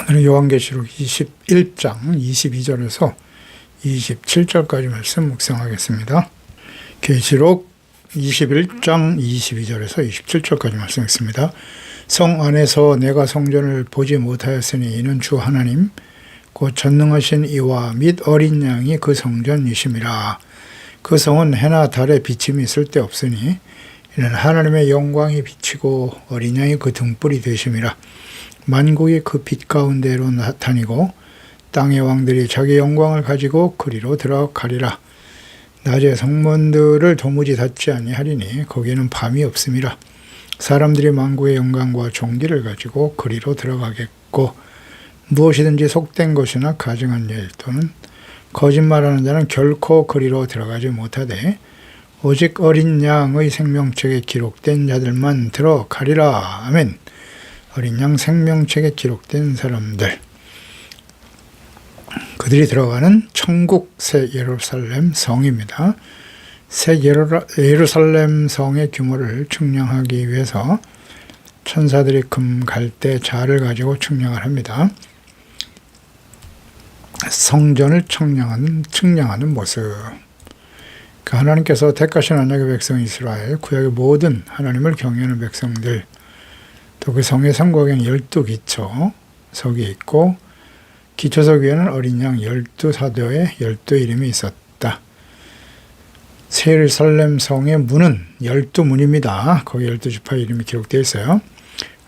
오늘은 요한계시록 21장 22절에서 27절까지 말씀 묵상하겠습니다. 계시록 21장 22절에서 27절까지 말씀했습니다. 성 안에서 내가 성전을 보지 못하였으니 이는 주 하나님 곧 전능하신 이와 및 어린 양이 그 성전이심이라. 그 성은 해나 달에 비침이 쓸데없으니 이는 하나님의 영광이 비치고 어린 양이 그 등불이 되심이라. 만국이 그 빛 가운데로 나타니고 땅의 왕들이 자기 영광을 가지고 그리로 들어가리라. 낮에 성문들을 도무지 닫지 아니하리니 거기에는 밤이 없음이라. 사람들이 만국의 영광과 존귀를 가지고 그리로 들어가겠고 무엇이든지 속된 것이나 가증한 일 또는 거짓말하는 자는 결코 그리로 들어가지 못하되 오직 어린 양의 생명책에 기록된 자들만 들어가리라. 아멘. 어린 양 생명책에 기록된 사람들, 그들이 들어가는 천국 새 예루살렘 성입니다. 새 예루살렘 성의 규모를 측량하기 위해서 천사들이 금, 갈대, 자를 가지고 측량을 합니다. 성전을 측량하는 모습. 하나님께서 택하신 언약의 백성 이스라엘, 구약의 모든 하나님을 경외하는 백성들, 또 그 성의 성곽에는 12기초 석이 있고 기초석 위에는 어린 양 12사도의 12이름이 있었다. 새 예루살렘 성의 문은 12문입니다. 거기 12지파 이름이 기록되어 있어요.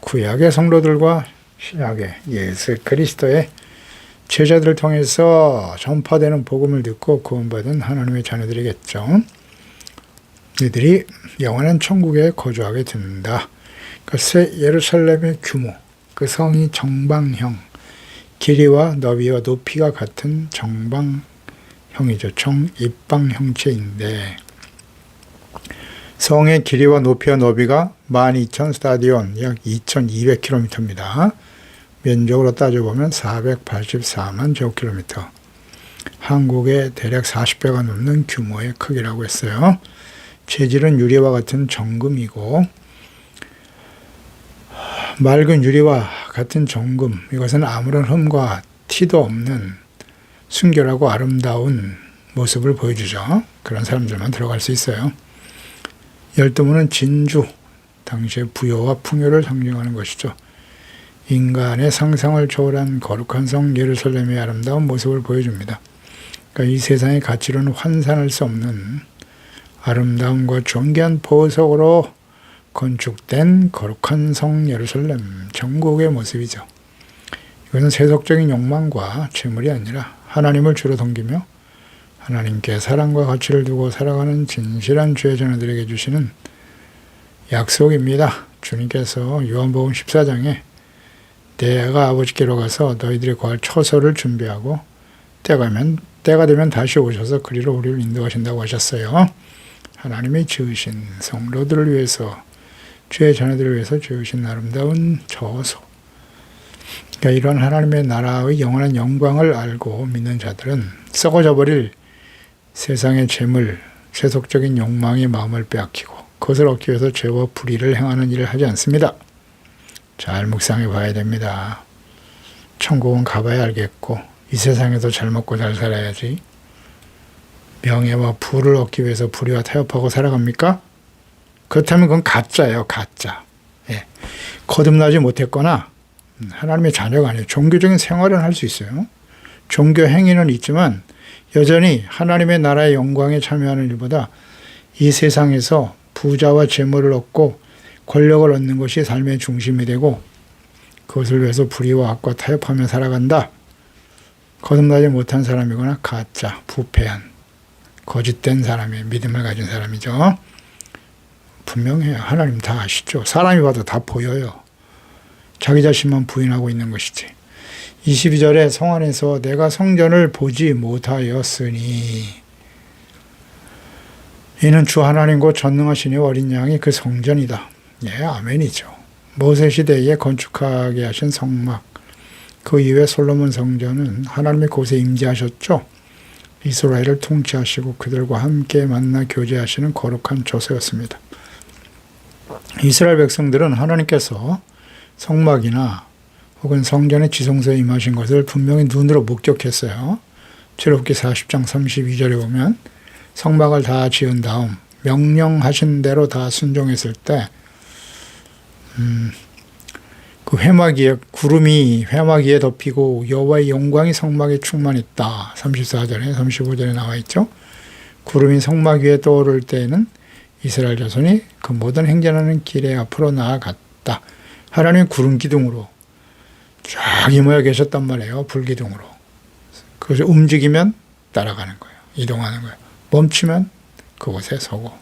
구약의 성도들과 신약의 예수 그리스도의 제자들을 통해서 전파되는 복음을 듣고 구원받은 하나님의 자녀들이겠죠. 이들이 영원한 천국에 거주하게 된다. 그 새 예루살렘의 규모, 그 성이 정방형, 길이와 너비와 높이가 같은 정방형이죠. 정입방 형체인데 성의 길이와 높이와 너비가 12,000 스타디온, 약 2,200km입니다. 면적으로 따져보면 484만 제곱킬로미터. 한국의 대략 40배가 넘는 규모의 크기라고 했어요. 재질은 유리와 같은 정금이고 맑은 유리와 같은 정금, 이것은 아무런 흠과 티도 없는 순결하고 아름다운 모습을 보여주죠. 그런 사람들만 들어갈 수 있어요. 12문은 진주, 당시의 부여와 풍요를 상징하는 것이죠. 인간의 상상을 초월한 거룩한 성 예루살렘의 아름다운 모습을 보여줍니다. 그러니까 이 세상의 가치로는 환산할 수 없는 아름다움과 존귀한 보석으로 건축된 거룩한 성 예루살렘, 천국의 모습이죠. 이것은 세속적인 욕망과 재물이 아니라 하나님을 주로 섬기며 하나님께 사랑과 가치를 두고 살아가는 진실한 주의 자녀들에게 주시는 약속입니다. 주님께서 요한복음 14장에 내가 아버지께로 가서 너희들이 구할 처소를 준비하고 때가 되면 다시 오셔서 그리로 우리를 인도하신다고 하셨어요. 하나님이 지으신 성도들을 위해서, 주의 자녀들을 위해서 지으신 아름다운 처소. 그러니까 이런 하나님의 나라의 영원한 영광을 알고 믿는 자들은 썩어져 버릴 세상의 재물, 세속적인 욕망의 마음을 빼앗기고 그것을 얻기 위해서 죄와 불의를 행하는 일을 하지 않습니다. 잘 묵상해 봐야 됩니다. 천국은 가봐야 알겠고 이 세상에서 잘 먹고 잘 살아야지 명예와 부를 얻기 위해서 불의와 타협하고 살아갑니까? 그렇다면 그건 가짜예요. 가짜. 예. 거듭나지 못했거나 하나님의 자녀가 아니에요. 종교적인 생활은 할 수 있어요. 종교 행위는 있지만 여전히 하나님의 나라의 영광에 참여하는 일보다 이 세상에서 부자와 재물을 얻고 권력을 얻는 것이 삶의 중심이 되고 그것을 위해서 불의와 악과 타협하며 살아간다. 거듭나지 못한 사람이거나 가짜, 부패한, 거짓된 사람의 믿음을 가진 사람이죠. 분명해요. 하나님 다 아시죠. 사람이 봐도 다 보여요. 자기 자신만 부인하고 있는 것이지. 22절에 성 안에서 내가 성전을 보지 못하였으니 이는 주 하나님 곧 전능하신 어린 양이 그 성전이다. 예, 아멘이죠. 모세 시대에 건축하게 하신 성막, 그 이후에 솔로몬 성전은 하나님의 곳에 임재하셨죠. 이스라엘을 통치하시고 그들과 함께 만나 교제하시는 거룩한 조서였습니다. 이스라엘 백성들은 하나님께서 성막이나 혹은 성전의 지성소에 임하신 것을 분명히 눈으로 목격했어요. 출애굽기 40장 32절에 보면 성막을 다 지은 다음 명령하신 대로 다 순종했을 때 그 회막 위에 구름이 회막 위에 덮이고 여호와의 영광이 성막에 충만했다. 34절에 35절에 나와 있죠. 구름이 성막 위에 떠오를 때에는 이스라엘 자손이 그 모든 행전하는 길에 앞으로 나아갔다. 하나님의 구름 기둥으로 쫙 임하여 계셨단 말이에요. 불기둥으로. 그래서 움직이면 따라가는 거예요. 이동하는 거예요. 멈추면 그곳에 서고.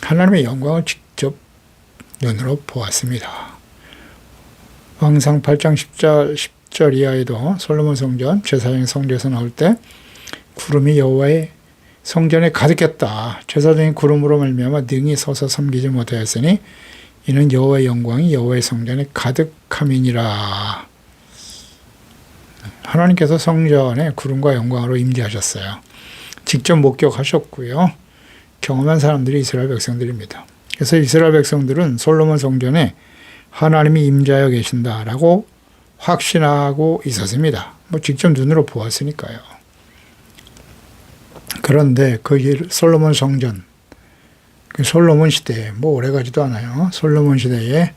하나님의 영광을 직접 눈으로 보았습니다. 왕상 8장 10절 이하에도 솔로몬 성전 제사장의 성전에서 나올 때 구름이 여호와의 성전에 가득했다. 제사장의 구름으로 말미암아 능히 서서 섬기지 못하였으니 이는 여호와의 영광이 여호와의 성전에 가득함이니라. 하나님께서 성전에 구름과 영광으로 임재하셨어요. 직접 목격하셨고요. 경험한 사람들이 이스라엘 백성들입니다. 그래서 이스라엘 백성들은 솔로몬 성전에 하나님이 임재하여 계신다라고 확신하고 있었습니다. 직접 눈으로 보았으니까요. 그런데 그 솔로몬 성전, 솔로몬 시대에 오래가지도 않아요. 솔로몬 시대에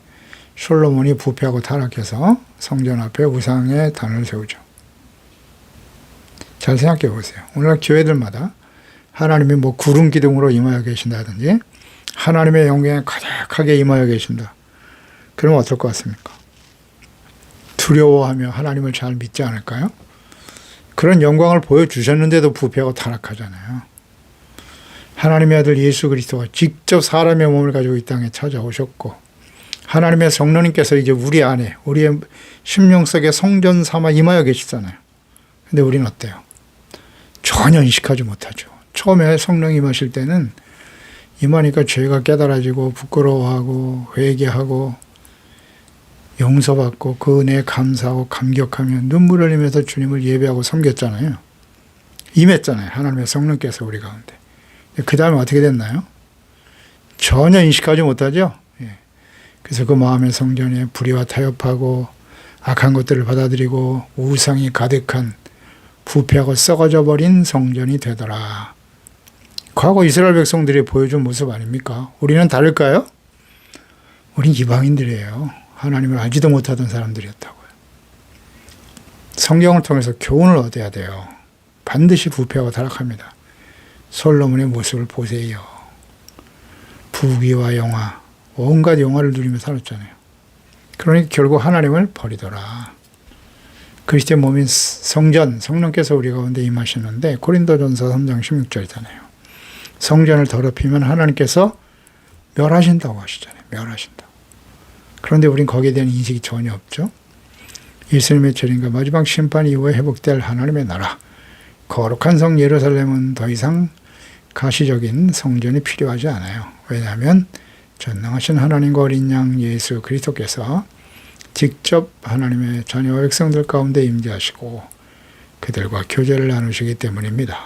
솔로몬이 부패하고 타락해서 성전 앞에 우상의 단을 세우죠. 잘 생각해 보세요. 오늘날 교회들마다 하나님이 구름 기둥으로 임하여 계신다든지 하나님의 영광에 가득하게 임하여 계신다. 그러면 어떨 것 같습니까? 두려워하며 하나님을 잘 믿지 않을까요? 그런 영광을 보여주셨는데도 부패하고 타락하잖아요. 하나님의 아들 예수 그리스도가 직접 사람의 몸을 가지고 이 땅에 찾아오셨고 하나님의 성령님께서 이제 우리 안에 우리의 심령 속에 성전 삼아 임하여 계시잖아요. 근데 우리는 어때요? 전혀 인식하지 못하죠. 처음에 성령이 임하실 때는 임하니까 죄가 깨달아지고 부끄러워하고 회개하고 용서받고 그 은혜에 감사하고 감격하며 눈물을 흘리면서 주님을 예배하고 섬겼잖아요. 임했잖아요. 하나님의 성령께서 우리 가운데. 그 다음에 어떻게 됐나요? 전혀 인식하지 못하죠. 그래서 그 마음의 성전에 불의와 타협하고 악한 것들을 받아들이고 우상이 가득한 부패하고 썩어져 버린 성전이 되더라. 과거 이스라엘 백성들이 보여준 모습 아닙니까? 우리는 다를까요? 우린 이방인들이에요. 하나님을 알지도 못하던 사람들이었다고요. 성경을 통해서 교훈을 얻어야 돼요. 반드시 부패하고 타락합니다. 솔로몬의 모습을 보세요. 부귀와 영화, 온갖 영화를 누리며 살았잖아요. 그러니 결국 하나님을 버리더라. 그리스도의 몸인 성전, 성령께서 우리 가운데 임하시는데 고린도전서 3장 16절이잖아요. 성전을 더럽히면 하나님께서 멸하신다고 하시잖아요. 멸하신다. 그런데 우린 거기에 대한 인식이 전혀 없죠. 예수님의 재림과 마지막 심판 이후에 회복될 하나님의 나라, 거룩한 성 예루살렘은 더 이상 가시적인 성전이 필요하지 않아요. 왜냐하면 전능하신 하나님과 어린 양 예수 그리스도께서 직접 하나님의 자녀와 백성들 가운데 임재하시고 그들과 교제를 나누시기 때문입니다.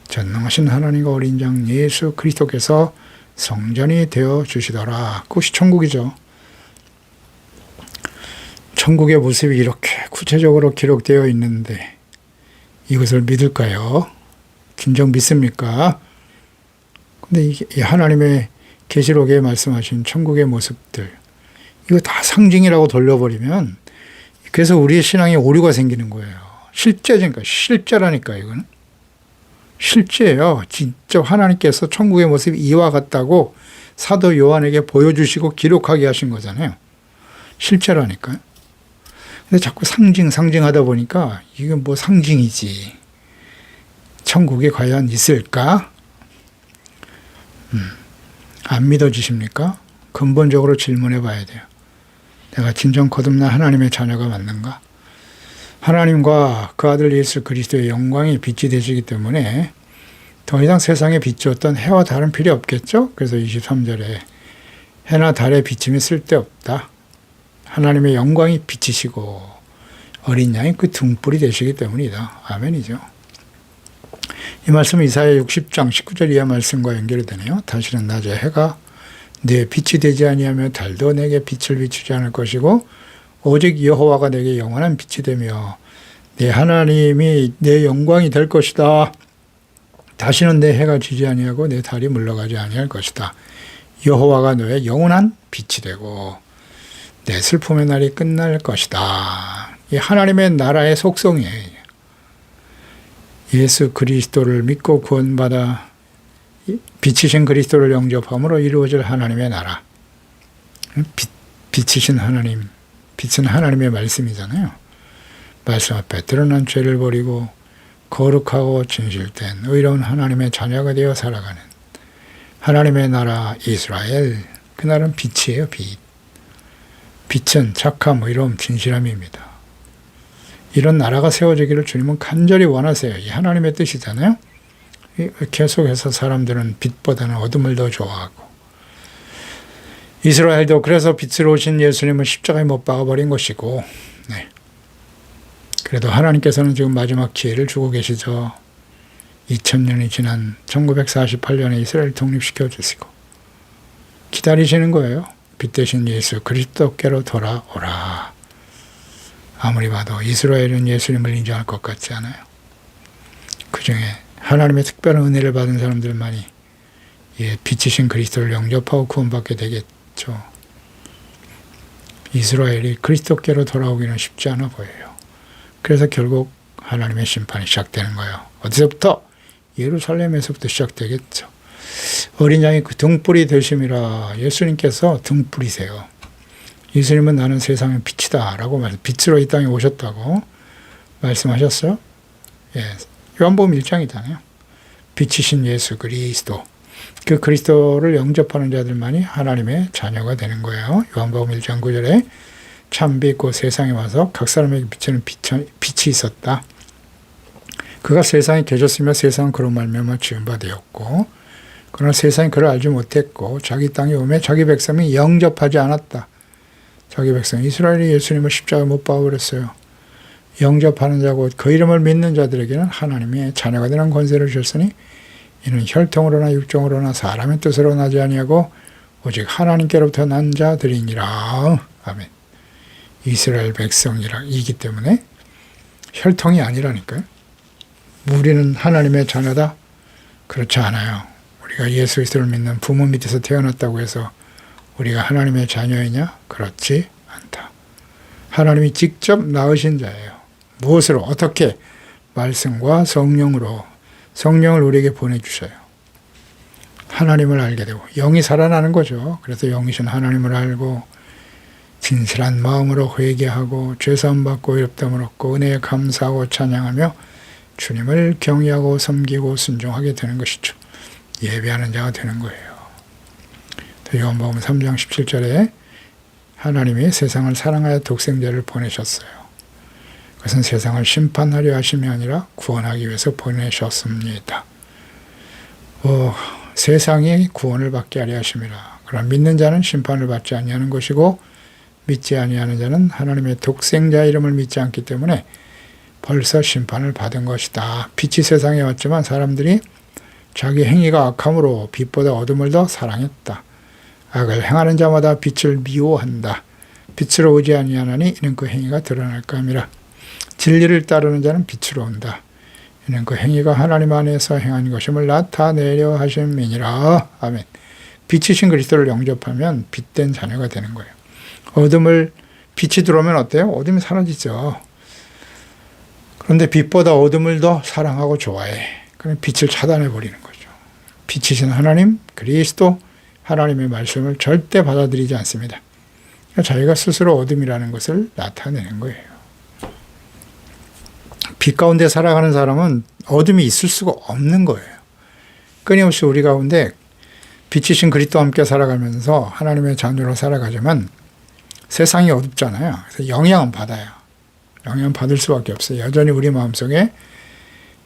전능하신 하나님과 어린 양 예수 그리스도께서 성전이 되어 주시더라. 그것이 천국이죠. 천국의 모습이 이렇게 구체적으로 기록되어 있는데 이것을 믿을까요? 진정 믿습니까? 근데 이 하나님의 계시록에 말씀하신 천국의 모습들, 이거 다 상징이라고 돌려버리면 그래서 우리의 신앙에 오류가 생기는 거예요. 실제라니까 이거는. 실제예요. 진짜 하나님께서 천국의 모습이 이와 같다고 사도 요한에게 보여주시고 기록하게 하신 거잖아요. 실제라니까요. 근데 자꾸 상징하다 보니까 이게 상징이지. 천국에 과연 있을까? 안 믿어지십니까? 근본적으로 질문해 봐야 돼요. 내가 진정 거듭난 하나님의 자녀가 맞는가? 하나님과 그 아들 예수 그리스도의 영광이 빛이 되시기 때문에 더 이상 세상에 비추었던 해와 달은 필요 없겠죠? 그래서 23절에 해나 달의 비침이 쓸데없다. 하나님의 영광이 비치시고 어린 양이 그 등불이 되시기 때문이다. 아멘이죠. 이 말씀은 이사야 60장 19절 이하 말씀과 연결이 되네요. 다시는 낮에 해가 내 빛이 되지 아니하며 달도 내게 빛을 비추지 않을 것이고 오직 여호와가 내게 영원한 빛이 되며 내 하나님이 내 영광이 될 것이다. 다시는 내 해가 지지 아니하고 내 달이 물러가지 아니할 것이다. 여호와가 너의 영원한 빛이 되고 내 슬픔의 날이 끝날 것이다. 이 하나님의 나라의 속성이에요. 예수 그리스도를 믿고 구원받아 빛이신 그리스도를 영접함으로 이루어질 하나님의 나라. 빛이신 하나님, 빛은 하나님의 말씀이잖아요. 말씀 앞에 드러난 죄를 버리고 거룩하고 진실된 의로운 하나님의 자녀가 되어 살아가는 하나님의 나라 이스라엘. 그 나라는 빛이에요. 빛. 빛은 착함, 의로움, 진실함입니다. 이런 나라가 세워지기를 주님은 간절히 원하세요. 이 하나님의 뜻이잖아요. 계속해서 사람들은 빛보다는 어둠을 더 좋아하고, 이스라엘도 그래서 빛으로 오신 예수님을 십자가에 못 박아버린 것이고, 네. 그래도 하나님께서는 지금 마지막 기회를 주고 계시죠. 2000년이 지난 1948년에 이스라엘 독립시켜 주시고 기다리시는 거예요. 빛 대신 예수 그리스도께로 돌아오라. 아무리 봐도 이스라엘은 예수님을 인정할 것 같지 않아요. 그 중에 하나님의 특별한 은혜를 받은 사람들만이 빛이신 그리스도를 영접하고 구원받게 되겠죠. 이스라엘이 그리스도께로 돌아오기는 쉽지 않아 보여요. 그래서 결국 하나님의 심판이 시작되는 거예요. 어디서부터? 예루살렘에서부터 시작되겠죠. 어린 양이 그 등불이 되심이라. 예수님께서 등불이세요. 예수님은 나는 세상의 빛이다 라고 빛으로 이 땅에 오셨다고 말씀하셨어요. 예, 요한복음 1장이잖아요. 빛이신 예수 그리스도. 그 그리스도를 영접하는 자들만이 하나님의 자녀가 되는 거예요. 요한복음 1장 9절에 참빛 곧 세상에 와서 각 사람에게 비치는 빛이 있었다. 그가 세상에 계셨으며 세상은 그로 말미암아 지은 바 되었고 그러나 세상이 그를 알지 못했고 자기 땅에 오매 자기 백성이 영접하지 않았다. 자기 백성 이스라엘이 예수님을 십자가에 못 박아버렸어요. 영접하는 자 곧 그 이름을 믿는 자들에게는 하나님의 자녀가 되는 권세를 주셨으니 이는 혈통으로나 육정으로나 사람의 뜻으로 나지 아니하고 오직 하나님께로부터 난 자들이니라. 아멘. 이스라엘 백성이기 때문에 혈통이 아니라니까요. 우리는 하나님의 자녀다? 그렇지 않아요. 우리가 예수 그리스도를 믿는 부모 밑에서 태어났다고 해서 우리가 하나님의 자녀이냐? 그렇지 않다. 하나님이 직접 낳으신 자예요. 무엇으로? 어떻게? 말씀과 성령으로. 성령을 우리에게 보내주셔요. 하나님을 알게 되고 영이 살아나는 거죠. 그래서 영이신 하나님을 알고 진실한 마음으로 회개하고 죄사함 받고 의롭다함을 얻고 은혜에 감사하고 찬양하며 주님을 경외하고 섬기고 순종하게 되는 것이죠. 예배하는 자가 되는 거예요. 요한복음 3장 17절에 하나님이 세상을 사랑하여 독생자를 보내셨어요. 그것은 세상을 심판하려 하심이 아니라 구원하기 위해서 보내셨습니다. 세상이 구원을 받게 하려 하심이라. 그럼 믿는 자는 심판을 받지 아니하는 것이고 믿지 아니하는 자는 하나님의 독생자 이름을 믿지 않기 때문에 벌써 심판을 받은 것이다. 빛이 세상에 왔지만 사람들이 자기 행위가 악함으로 빛보다 어둠을 더 사랑했다. 악을 행하는 자마다 빛을 미워한다. 빛으로 오지 아니하나니 이는 그 행위가 드러날까 함이라. 진리를 따르는 자는 빛으로 온다. 이는 그 행위가 하나님 안에서 행한 것임을 나타내려 하심이니라. 아멘. 빛이신 그리스도를 영접하면 빛된 자녀가 되는 거예요. 빛이 들어오면 어때요? 어둠이 사라지죠. 그런데 빛보다 어둠을 더 사랑하고 좋아해. 그럼 빛을 차단해 버리는 거죠. 빛이신 하나님, 그리스도, 하나님의 말씀을 절대 받아들이지 않습니다. 자기가 스스로 어둠이라는 것을 나타내는 거예요. 빛 가운데 살아가는 사람은 어둠이 있을 수가 없는 거예요. 끊임없이 우리 가운데 빛이신 그리스도와 함께 살아가면서 하나님의 자녀로 살아가지만 세상이 어둡잖아요. 그래서 영향은 받아요. 영향 받을 수밖에 없어요. 여전히 우리 마음속에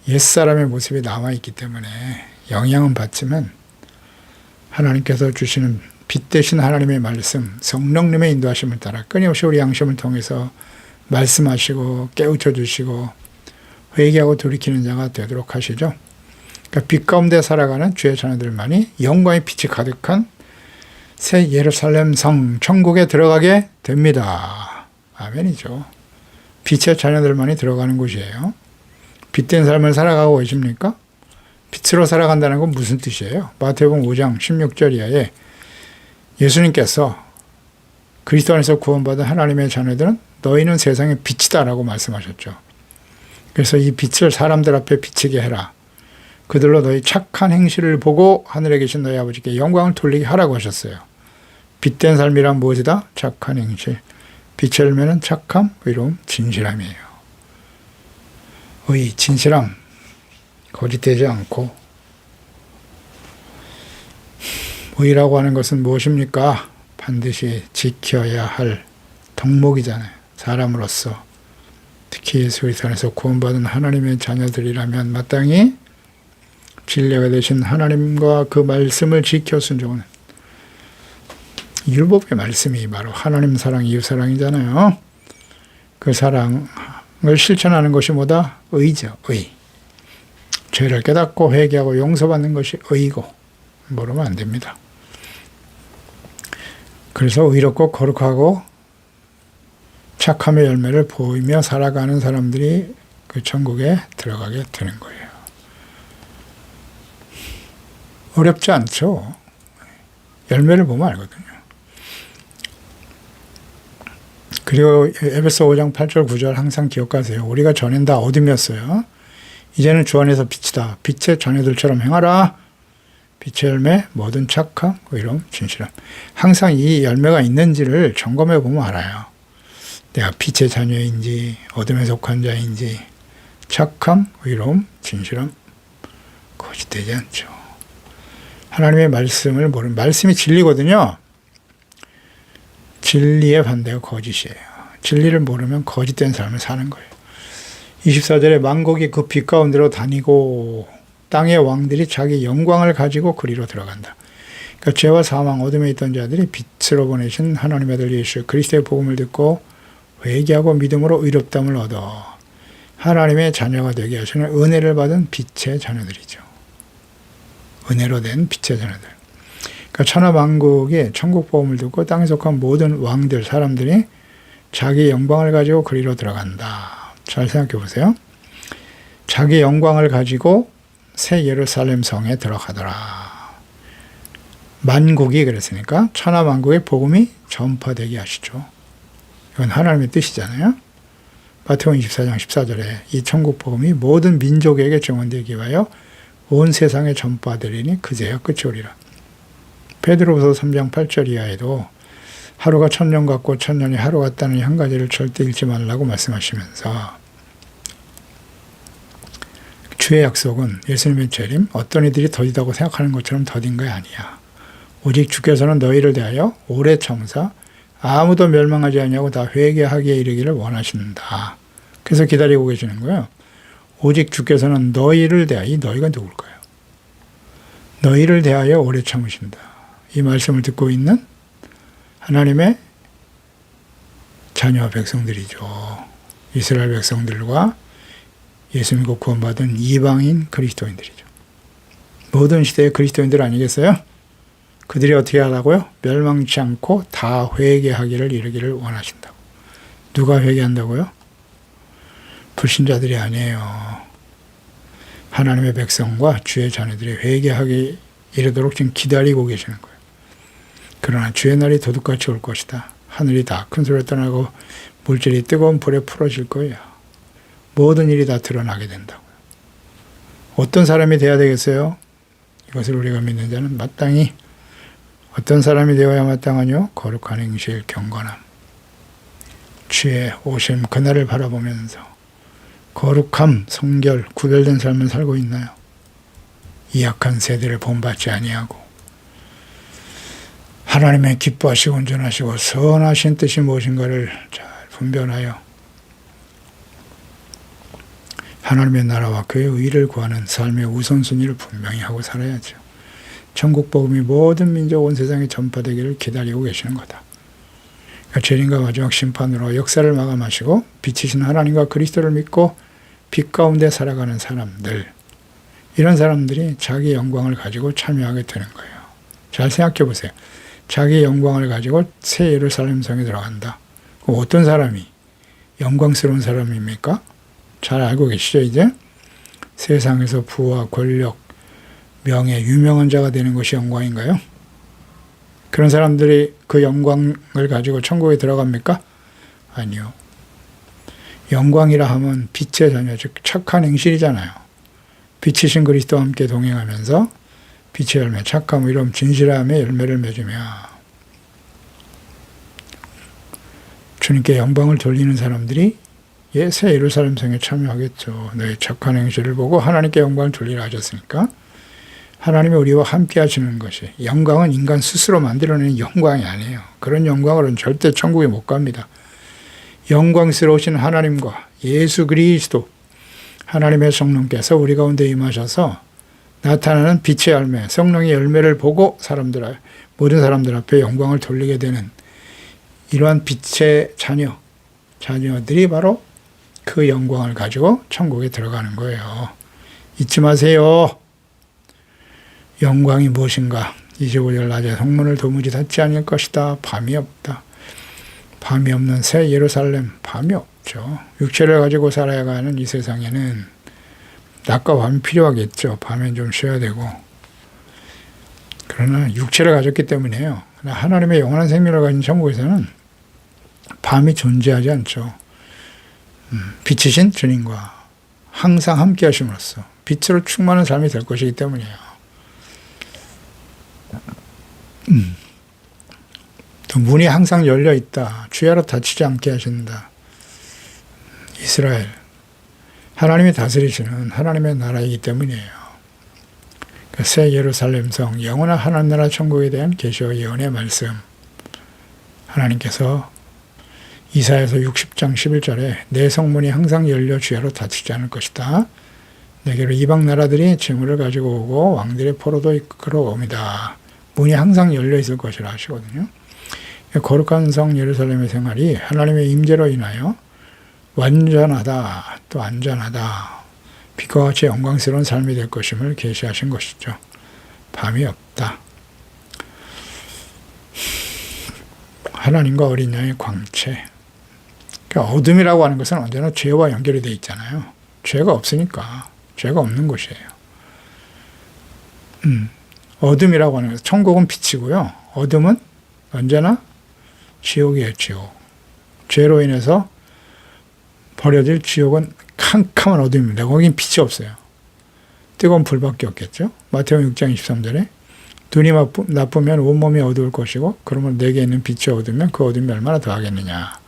옛사람의 모습이 남아있기 때문에 영향은 받지만 하나님께서 주시는 빛 대신 하나님의 말씀, 성령님의 인도하심을 따라 끊임없이 우리 양심을 통해서 말씀하시고 깨우쳐 주시고 회개하고 돌이키는 자가 되도록 하시죠. 그러니까 빛 가운데 살아가는 주의 자녀들만이 영광의 빛이 가득한 새 예루살렘 성 천국에 들어가게 됩니다. 아멘이죠. 빛의 자녀들만이 들어가는 곳이에요. 빛된 삶을 살아가고 계십니까? 빛으로 살아간다는 건 무슨 뜻이에요? 마태복음 5장 16절 이하에 예수님께서 그리스도 안에서 구원받은 하나님의 자녀들은 너희는 세상의 빛이다 라고 말씀하셨죠. 그래서 이 빛을 사람들 앞에 비치게 해라. 그들로 너희 착한 행실을 보고 하늘에 계신 너희 아버지께 영광을 돌리게 하라고 하셨어요. 빛된 삶이란 무엇이다? 착한 행실. 빛의 열매는 착함, 의로움, 진실함이에요. 의, 진실함, 거짓되지 않고. 의라고 하는 것은 무엇입니까? 반드시 지켜야 할 덕목이잖아요. 사람으로서. 특히 예수 그리스도 안에서 구원받은 하나님의 자녀들이라면 마땅히 진리가 되신 하나님과 그 말씀을 지켜 순종하는 율법의 말씀이 바로 하나님 사랑, 이웃 사랑이잖아요. 그 사랑을 실천하는 것이 뭐다? 의죠. 의. 죄를 깨닫고 회개하고 용서받는 것이 의고 모르면 안 됩니다. 그래서 의롭고 거룩하고 착함의 열매를 보이며 살아가는 사람들이 그 천국에 들어가게 되는 거예요. 어렵지 않죠. 열매를 보면 알거든요. 그리고 에베소 5장 8절 9절 항상 기억하세요. 우리가 전엔 다 어둠이었어요. 이제는 주 안에서 빛이다. 빛의 자녀들처럼 행하라. 빛의 열매, 모든 착함, 의로움, 진실함. 항상 이 열매가 있는지를 점검해 보면 알아요. 내가 빛의 자녀인지 어둠에 속한 자인지 착함, 의로움, 진실함, 거짓되지 않죠. 하나님의 말씀을 모르는, 말씀이 진리거든요. 진리의 반대가 거짓이에요. 진리를 모르면 거짓된 삶을 사는 거예요. 24절에 만국이 그 빛 가운데로 다니고 땅의 왕들이 자기 영광을 가지고 그리로 들어간다. 그러니까 죄와 사망, 어둠에 있던 자들이 빛으로 보내신 하나님의 아들 예수 그리스도의 복음을 듣고 회개하고 믿음으로 의롭다함을 얻어 하나님의 자녀가 되게 하시는 은혜를 받은 빛의 자녀들이죠. 은혜로 된 빛의 자녀들. 그러니까 천하 만국이 천국 복음을 듣고 땅에 속한 모든 왕들, 사람들이 자기 영광을 가지고 그리로 들어간다. 잘 생각해 보세요. 자기 영광을 가지고 새 예루살렘 성에 들어가더라. 만국이 그랬으니까 천하 만국의 복음이 전파되게 하시죠. 이건 하나님의 뜻이잖아요. 마태복음 24장 14절에 이 천국 복음이 모든 민족에게 증언되기 위하여 온 세상에 전파되리니 그제야 끝이 오리라. 베드로후서 3장 8절 이하에도 하루가 천년 같고 천년이 하루 같다는 한 가지를 절대 잃지 말라고 말씀하시면서 주의 약속은 예수님의 재림, 어떤 이들이 더디다고 생각하는 것처럼 더딘 게 아니야. 오직 주께서는 너희를 대하여 오래 참으사 아무도 멸망하지 아니하고 다 회개하기에 이르기를 원하신다. 그래서 기다리고 계시는 거예요. 오직 주께서는 너희를 대하여, 이 너희가 누굴까요? 너희를 대하여 오래 참으신다. 이 말씀을 듣고 있는 하나님의 자녀 백성들이죠. 이스라엘 백성들과 예수 믿고 구원받은 이방인 그리스도인들이죠. 모든 시대의 그리스도인들 아니겠어요? 그들이 어떻게 하라고요? 멸망치 않고 다 회개하기를 이르기를 원하신다고. 누가 회개한다고요? 불신자들이 아니에요. 하나님의 백성과 주의 자녀들이 회개하기 이르도록 지금 기다리고 계시는 거예요. 그러나 주의 날이 도둑같이 올 것이다. 하늘이 다 큰 소리를 떠나고 물질이 뜨거운 불에 풀어질 거예요. 모든 일이 다 드러나게 된다고요. 어떤 사람이 되어야 되겠어요? 이것을 우리가 믿는 자는 마땅히 어떤 사람이 되어야 마땅하뇨? 거룩한 행실, 경건함. 주의 오심 그날을 바라보면서 거룩함, 성결, 구별된 삶을 살고 있나요? 이 악한 세대를 본받지 아니하고 하나님의 기뻐하시고 온전하시고 선하신 뜻이 무엇인가를 잘 분별하여 하나님의 나라와 그의 의를 구하는 삶의 우선순위를 분명히 하고 살아야죠. 천국 복음이 모든 민족 온 세상에 전파되기를 기다리고 계시는 거다. 그러니까 재림과 마지막 심판으로 역사를 마감하시고 빛이신 하나님과 그리스도를 믿고 빛 가운데 살아가는 사람들, 이런 사람들이 자기 영광을 가지고 참여하게 되는 거예요. 잘 생각해 보세요. 자기 영광을 가지고 새 예루살렘 성에 들어간다. 그럼 어떤 사람이 영광스러운 사람입니까? 잘 알고 계시죠, 이제? 세상에서 부와 권력, 명예, 유명한 자가 되는 것이 영광인가요? 그런 사람들이 그 영광을 가지고 천국에 들어갑니까? 아니요. 영광이라 하면 빛의 자녀, 즉 착한 행실이잖아요. 빛이신 그리스도와 함께 동행하면서 빛의 열매, 착함, 이런 진실함의 열매를 맺으며 주님께 영광을 돌리는 사람들이 새 예루살렘 성에 참여하겠죠. 너의 착한 행실을 보고 하나님께 영광을 돌리라 하셨으니까 하나님이 우리와 함께 하시는 것이, 영광은 인간 스스로 만들어내는 영광이 아니에요. 그런 영광으로는 절대 천국에 못 갑니다. 영광스러우신 하나님과 예수 그리스도, 하나님의 성령께서 우리 가운데 임하셔서 나타나는 빛의 열매, 성령의 열매를 보고 모든 사람들 앞에 영광을 돌리게 되는 이러한 빛의 자녀들이 바로 그 영광을 가지고 천국에 들어가는 거예요. 잊지 마세요. 영광이 무엇인가? 25절 낮에 성문을 도무지 닫지 않을 것이다. 밤이 없다. 밤이 없는 새 예루살렘, 밤이 없죠. 육체를 가지고 살아가는 이 세상에는 낮과 밤이 필요하겠죠. 밤엔 좀 쉬어야 되고. 그러나 육체를 가졌기 때문에요. 하나님의 영원한 생명을 가진 천국에서는 밤이 존재하지 않죠. 빛이신 주님과 항상 함께 하심으로써 빛으로 충만한 삶이 될 것이기 때문이에요. 또 문이 항상 열려 있다. 주야로 닫히지 않게 하신다. 이스라엘, 하나님이 다스리시는 하나님의 나라이기 때문이에요. 그 새 예루살렘 성, 영원한 하나님 나라 천국에 대한 계시와 예언의 말씀, 하나님께서 이사야서 60장 11절에 내 성문이 항상 열려 주야로 닫히지 않을 것이다. 내게로 이방 나라들이 재물을 가지고 오고 왕들의 포로도 이끌어 옵니다. 문이 항상 열려 있을 것이라 하시거든요. 거룩한 성 예루살렘의 생활이 하나님의 임재로 인하여 완전하다, 또 안전하다, 빛과 같이 영광스러운 삶이 될 것임을 계시하신 것이죠. 밤이 없다. 하나님과 어린 양의 광채. 그러니까 어둠이라고 하는 것은 언제나 죄와 연결이 되어 있잖아요. 죄가 없으니까. 죄가 없는 곳이에요. 어둠이라고 하는 것은 천국은 빛이고요. 어둠은 언제나 지옥이에요. 지옥. 죄로 인해서 버려질 지옥은 캄캄한 어둠입니다. 거긴 빛이 없어요. 뜨거운 불밖에 없겠죠. 마태복음 6장 23절에 눈이 나쁘면 온몸이 어두울 것이고 그러면 내게 있는 빛이 어두우면 그 어둠이 얼마나 더하겠느냐.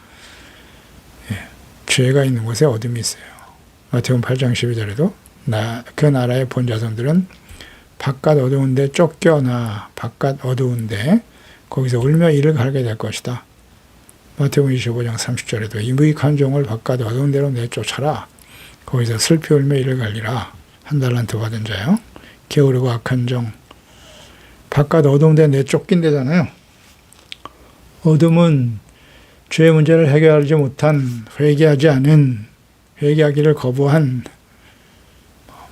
예, 죄가 있는 곳에 어둠이 있어요. 마태복음 8장 12절에도 그 나라의 본 자손들은 바깥 어두운데 쫓겨나 바깥 어두운데 거기서 울며 이를 갈게 될 것이다. 마태복음 25장 30절에도 이 무익한 종을 바깥 어두운 데로 내쫓아라. 거기서 슬피 울며 이를 갈리라. 한 달란트 받은 자요. 게으르고 악한 종. 바깥 어두운 데 내쫓긴 데잖아요. 어둠은 죄의 문제를 해결하지 못한, 회개하기를 거부한,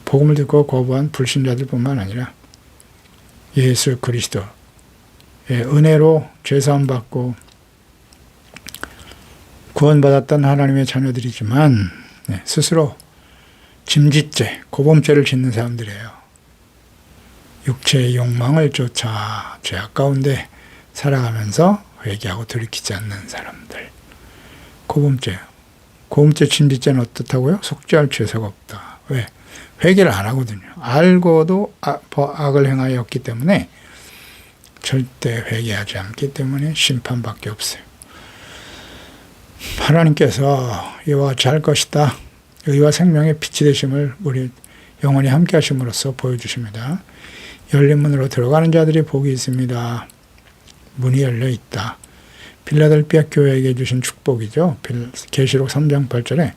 복음을 듣고 거부한 불신자들 뿐만 아니라 예수 그리스도의 은혜로 죄사함 받고 구원받았던 하나님의 자녀들이지만 스스로 짐짓죄, 고범죄를 짓는 사람들이에요. 육체의 욕망을 쫓아 죄악 가운데 살아가면서 회개하고 돌이키지 않는 사람들. 고범죄, 짐짓죄는 어떻다고요? 속죄할 죄사가 없다. 왜? 회개를 안 하거든요. 알고도 악을 행하였기 때문에 절대 회개하지 않기 때문에 심판밖에 없어요. 하나님께서 이와 같이 할 것이다. 의와 생명의 빛이 되심을 우리 영원히 함께 하심으로써 보여주십니다. 열린 문으로 들어가는 자들이 복이 있습니다. 문이 열려 있다. 빌라델피아 교회에게 주신 축복이죠. 계시록 3장 8절에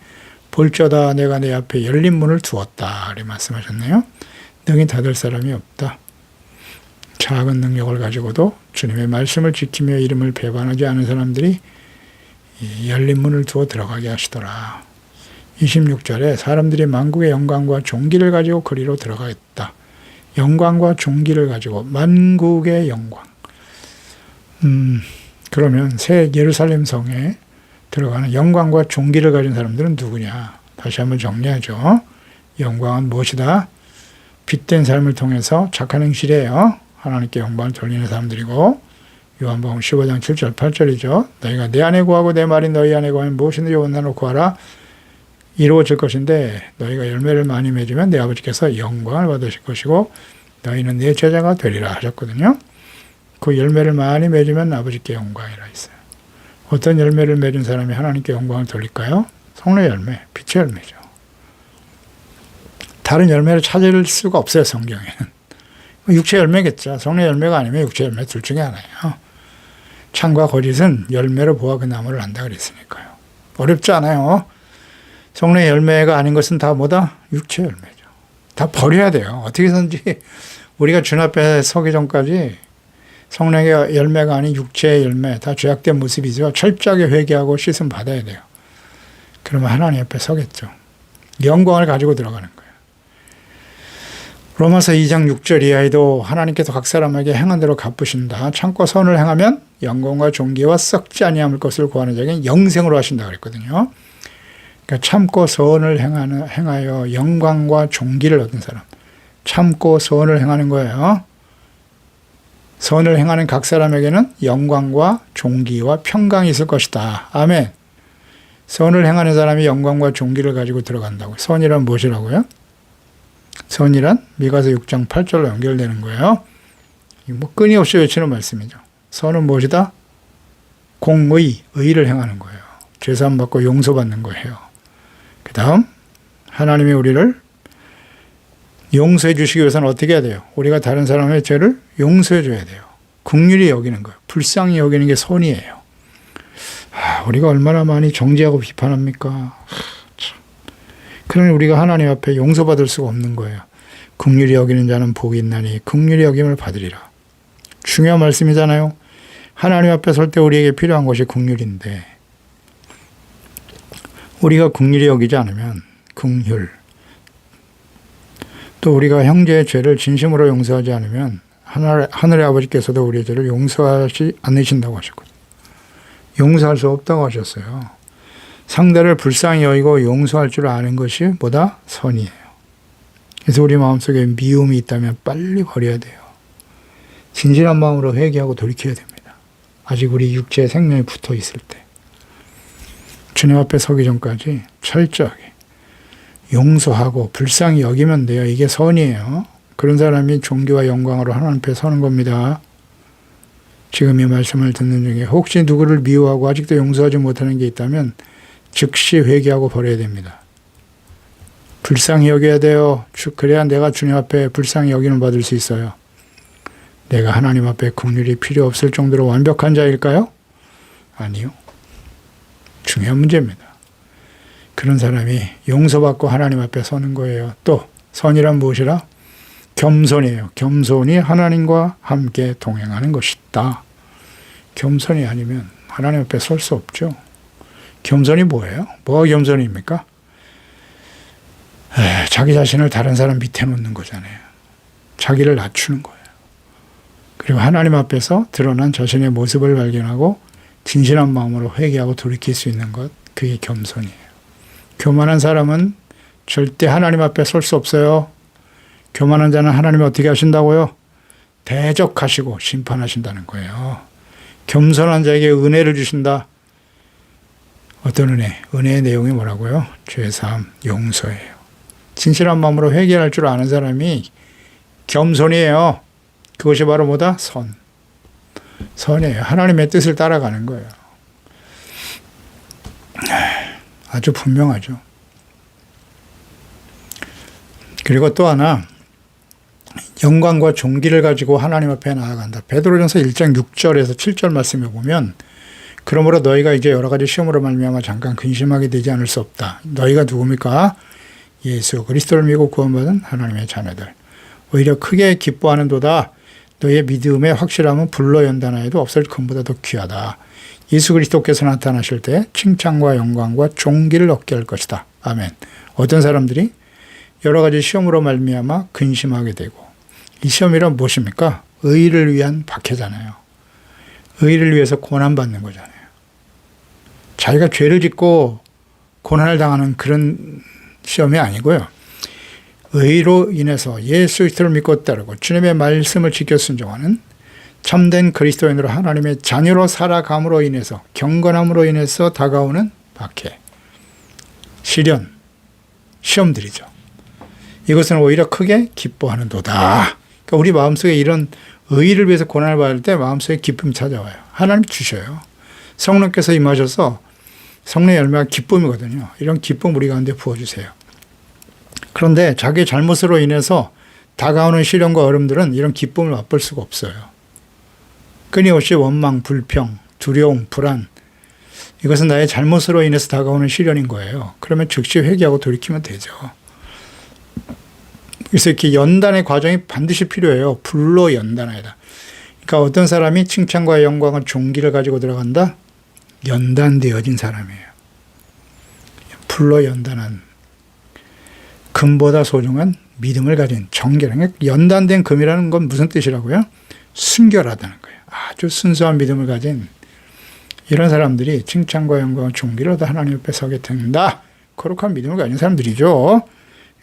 볼지어다 내가 내 앞에 열린 문을 두었다. 이렇게 말씀하셨네요. 능히 닫을 사람이 없다. 작은 능력을 가지고도 주님의 말씀을 지키며 이름을 배반하지 않은 사람들이 열린 문을 두어 들어가게 하시더라. 26절에 사람들이 만국의 영광과 존귀를 가지고 그리로 들어가겠다. 영광과 존귀를 가지고 만국의 영광. 그러면 새 예루살렘 성에 들어가는 영광과 존귀를 가진 사람들은 누구냐? 다시 한번 정리하죠. 영광은 무엇이다? 빛된 삶을 통해서 착한 행실이에요. 하나님께 영광을 돌리는 사람들이고, 요한복음 15장 7절 8절이죠. 너희가 내 안에 구하고 내 말이 너희 안에 구하면 무엇이든지 원하노 구하라 이루어질 것인데, 너희가 열매를 많이 맺으면 내 아버지께서 영광을 받으실 것이고 너희는 내 제자가 되리라 하셨거든요. 그 열매를 많이 맺으면 아버지께 영광이라 했어요. 어떤 열매를 맺은 사람이 하나님께 영광을 돌릴까요? 성령의 열매, 빛의 열매죠. 다른 열매를 찾을 수가 없어요, 성경에는. 육체 열매겠죠. 성령의 열매가 아니면 육체 열매 둘 중에 하나예요. 창과 거짓은 열매로 보아 그 나무를 안다 그랬으니까요. 어렵지 않아요. 성령의 열매가 아닌 것은 다 뭐다? 육체 열매죠. 다 버려야 돼요. 어떻게든지 우리가 주님 앞에 서기 전까지 성령의 열매가 아닌 육체의 열매, 다 죄악된 모습이죠. 철저하게 회개하고 씻음 받아야 돼요. 그러면 하나님 앞에 서겠죠. 영광을 가지고 들어가는 거예요. 로마서 2장 6절 이하에도 하나님께서 각 사람에게 행한 대로 갚으신다. 참고 선을 행하면 영광과 존귀와 썩지 아니함을 것을 구하는 자에게 영생으로 하신다 그랬거든요. 그러니까 참고 선을 행하여 영광과 존귀를 얻은 사람. 참고 선을 행하는 거예요. 선을 행하는 각 사람에게는 영광과 존귀와 평강이 있을 것이다. 아멘. 선을 행하는 사람이 영광과 존귀를 가지고 들어간다고. 선이란 무엇이라고요? 선이란 미가서 6장 8절로 연결되는 거예요. 뭐 끊임없이 외치는 말씀이죠. 선은 무엇이다? 공의, 의를 행하는 거예요. 죄사함 받고 용서받는 거예요. 그 다음 하나님이 우리를 용서해 주시기 위해서는 어떻게 해야 돼요? 우리가 다른 사람의 죄를 용서해 줘야 돼요. 긍휼히 여기는 거예요. 불쌍히 여기는 게 선이에요. 우리가 얼마나 많이 정죄하고 비판합니까? 그러니 우리가 하나님 앞에 용서받을 수가 없는 거예요. 긍휼히 여기는 자는 복이 있나니 긍휼히 여김을 받으리라. 중요한 말씀이잖아요. 하나님 앞에 설 때 우리에게 필요한 것이 긍휼인데, 우리가 긍휼히 여기지 않으면 긍휼, 또 우리가 형제의 죄를 진심으로 용서하지 않으면 하늘의 아버지께서도 우리의 죄를 용서하지 않으신다고 하셨거든요. 용서할 수 없다고 하셨어요. 상대를 불쌍히 여기고 용서할 줄 아는 것이 뭐다? 선이에요. 그래서 우리 마음속에 미움이 있다면 빨리 버려야 돼요. 진실한 마음으로 회개하고 돌이켜야 됩니다. 아직 우리 육체의 생명이 붙어 있을 때. 주님 앞에 서기 전까지 철저하게 용서하고 불쌍히 여기면 돼요. 이게 선이에요. 그런 사람이 존귀와 영광으로 하나님 앞에 서는 겁니다. 지금 이 말씀을 듣는 중에 혹시 누구를 미워하고 아직도 용서하지 못하는 게 있다면 즉시 회개하고 버려야 됩니다. 불쌍히 여겨야 돼요. 그래야 내가 주님 앞에 불쌍히 여기는 받을 수 있어요. 내가 하나님 앞에 긍휼이 필요 없을 정도로 완벽한 자일까요? 아니요. 중요한 문제입니다. 그런 사람이 용서받고 하나님 앞에 서는 거예요. 또 선이란 무엇이라? 겸손이에요. 겸손이 하나님과 함께 동행하는 것이다. 겸손이 아니면 하나님 앞에 설 수 없죠. 겸손이 뭐예요? 뭐가 겸손입니까? 자기 자신을 다른 사람 밑에 놓는 거잖아요. 자기를 낮추는 거예요. 그리고 하나님 앞에서 드러난 자신의 모습을 발견하고 진실한 마음으로 회개하고 돌이킬 수 있는 것, 그게 겸손이에요. 교만한 사람은 절대 하나님 앞에 설 수 없어요. 교만한 자는 하나님이 어떻게 하신다고요? 대적하시고 심판하신다는 거예요. 겸손한 자에게 은혜를 주신다. 어떤 은혜? 은혜의 내용이 뭐라고요? 죄사함, 용서예요. 진실한 마음으로 회개할 줄 아는 사람이 겸손이에요. 그것이 바로 뭐다? 선이에요. 하나님의 뜻을 따라가는 거예요. 아주 분명하죠. 그리고 또 하나, 영광과 존귀를 가지고 하나님 앞에 나아간다. 베드로전서 1장 6절에서 7절 말씀에 보면, 그러므로 너희가 이제 여러 가지 시험으로 말미암아 잠깐 근심하게 되지 않을 수 없다. 너희가 누굽니까? 예수 그리스도를 믿고 구원받은 하나님의 자녀들. 오히려 크게 기뻐하는도다. 너희의 믿음의 확실함은 불로 연단하여도 없을 금보다 더 귀하다. 예수 그리스도께서 나타나실 때 칭찬과 영광과 존귀를 얻게 할 것이다. 아멘. 어떤 사람들이 여러 가지 시험으로 말미암아 근심하게 되고, 이 시험이란 무엇입니까? 의를 위한 박해잖아요. 의를 위해서 고난받는 거잖아요. 자기가 죄를 짓고 고난을 당하는 그런 시험이 아니고요. 의로 인해서 예수 그리스도를 믿고 따르고 주님의 말씀을 지켜 순종하는 참된 그리스도인으로 하나님의 자녀로 살아감으로 인해서 경건함으로 인해서 다가오는 박해, 시련, 시험들이죠. 이것은 오히려 크게 기뻐하는도다. 그러니까 우리 마음속에 이런 의를 위해서 고난을 받을 때 마음속에 기쁨이 찾아와요. 하나님 주셔요. 성령께서 임하셔서 성령의 열매가 기쁨이거든요. 이런 기쁨 우리 가운데 부어주세요. 그런데 자기의 잘못으로 인해서 다가오는 시련과 어려움들은 이런 기쁨을 맛볼 수가 없어요. 끊임없이 원망, 불평, 두려움, 불안, 이것은 나의 잘못으로 인해서 다가오는 시련인 거예요. 그러면 즉시 회개하고 돌이키면 되죠. 그래서 이렇게 연단의 과정이 반드시 필요해요. 불로 연단하다. 그러니까 어떤 사람이 칭찬과 영광과 존귀를 가지고 들어간다? 연단되어진 사람이에요. 불로 연단한, 금보다 소중한 믿음을 가진 정결한, 연단된 금이라는 건 무슨 뜻이라고요? 순결하다는 거예요. 아주 순수한 믿음을 가진 이런 사람들이 칭찬과 영광과 존귀를 얻어 하나님 옆에 서게 된다. 거룩한 믿음을 가진 사람들이죠.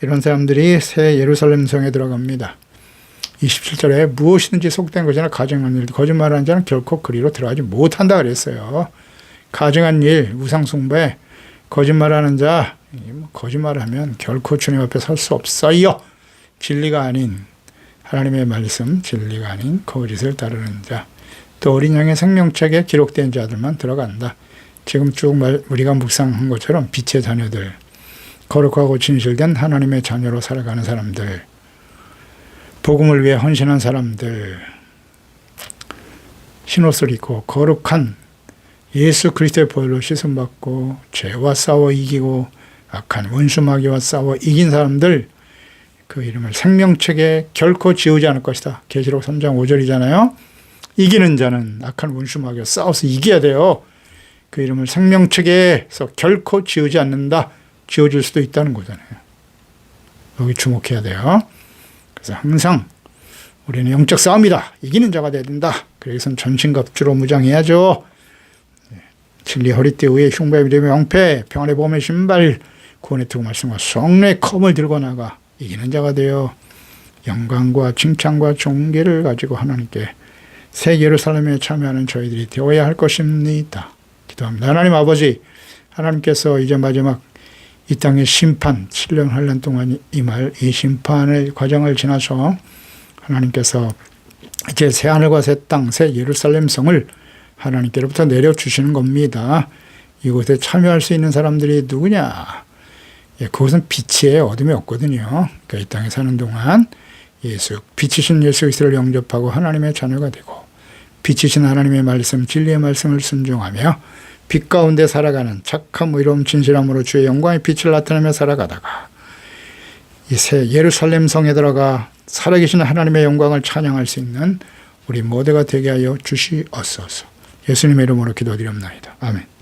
이런 사람들이 새 예루살렘 성에 들어갑니다. 27절에 무엇이든지 속된 것이나 가증한 일, 거짓말하는 자는 결코 그리로 들어가지 못한다 그랬어요. 가증한 일, 우상숭배, 거짓말하는 자, 거짓말하면 결코 주님 앞에 설 수 없어요. 진리가 아닌 하나님의 말씀, 진리가 아닌 거짓을 따르는 자, 또 어린 양의 생명책에 기록된 자들만 들어간다. 지금 쭉 우리가 묵상한 것처럼 빛의 자녀들, 거룩하고 진실된 하나님의 자녀로 살아가는 사람들, 복음을 위해 헌신한 사람들, 흰옷을 입고 거룩한 예수 그리스도의 보혈로 씻음받고 죄와 싸워 이기고 악한 원수 마귀와 싸워 이긴 사람들, 그 이름을 생명책에 결코 지우지 않을 것이다. 계시록 3장 5절이잖아요. 이기는 자는 악한 원수 마귀와 싸워서 이겨야 돼요. 그 이름을 생명책에서 결코 지우지 않는다. 지워질 수도 있다는 거잖아요. 여기 주목해야 돼요. 그래서 항상 우리는 영적 싸움이다. 이기는 자가 돼야 된다. 그래서 전신갑주로 무장해야죠. 진리 허리띠 위에 흉배 믿음의 왕패, 평안의 보험의 신발, 구원의 투구 말씀과 성령의 검을 들고 나가 이기는 자가 되어 영광과 칭찬과 존귀를 가지고 하나님께 새 예루살렘에 참여하는 저희들이 되어야 할 것입니다. 기도합니다. 하나님 아버지, 하나님께서 이제 마지막 이 땅의 심판, 7년 환란 동안 임할 이 심판의 과정을 지나서 하나님께서 이제 새 하늘과 새 땅, 새 예루살렘 성을 하나님께로부터 내려주시는 겁니다. 이곳에 참여할 수 있는 사람들이 누구냐? 그것은 빛이에요. 어둠이 없거든요. 그러니까 이 땅에 사는 동안 빛이신 예수 그리스도를 영접하고 하나님의 자녀가 되고 빛이신 하나님의 말씀, 진리의 말씀을 순종하며 빛 가운데 살아가는 착함, 의로움, 진실함으로 주의 영광의 빛을 나타내며 살아가다가 이 새 예루살렘 성에 들어가 살아계신 하나님의 영광을 찬양할 수 있는 우리 모두가 되게 하여 주시옵소서. 예수님의 이름으로 기도드립니다. 아멘.